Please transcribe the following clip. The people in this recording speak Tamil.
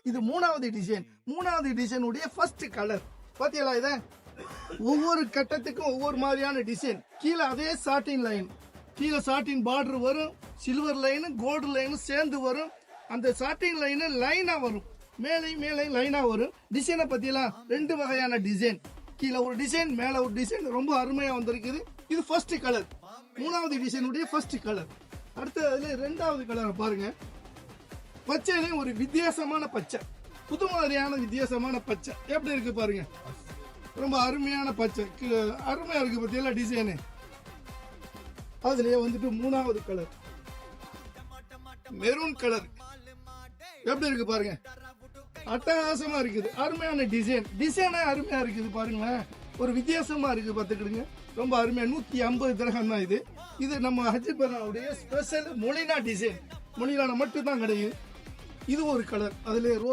இது மூணாவது டிசைன். மூணாவது டிசைன் உடைய ஃபர்ஸ்ட் கலர் பாத்தீங்களா? இத ஒவ்வொரு கட்டத்துக்கும் ஒவ்வொரு மாதிரியான டிசைன். கீழே அதே சாட்டின் லைன், கீழே சாட்டின் பார்டர் வரும், சில்வர் லைன் கோல்டு லைன் சேர்ந்து வரும். அந்த சாட்டின் லைன் லைனா வரும், மேலே லைனா வரும். டிசைனை பத்தியெல்லாம் ரெண்டு வகையான டிசைன், கீழே ஒரு டிசைன் மேல ஒரு டிசைன், ரொம்ப அருமையா வந்திருக்குது. இது ஃபர்ஸ்ட் கலர், மூணாவது டிசைனுடைய ஃபர்ஸ்ட் கலர். அடுத்து அதுல ரெண்டாவது கலரை பாருங்க. பச்சையிலையும் ஒரு வித்தியாசமான பச்சை, புது மாதிரியான வித்தியாசமான பச்சை எப்படி இருக்கு பாருங்க. ரொம்ப அருமையான பச்சை, அருமையா இருக்கு பத்தியெல்லா டிசைனு. அதுலயே வந்துட்டு மூணாவது கலர் மெரூன் கலர் எப்படி இருக்கு பாருங்க, அட்டகாசமா இருக்குது. அருமையான டிசைன், டிசைனே அருமையா இருக்குது பாருங்களேன். ஒரு வித்தியாசமா இருக்கு பாத்துக்கிடுங்க, ரொம்ப அருமையா. 150 திரகம் தான் இது. இது நம்ம ஹஜ்பனாவுடைய ஸ்பெஷல் மொழினா டிசைன், மொழினால மட்டும் தான் கிடையாது. இது ஒரு கலர், அதுல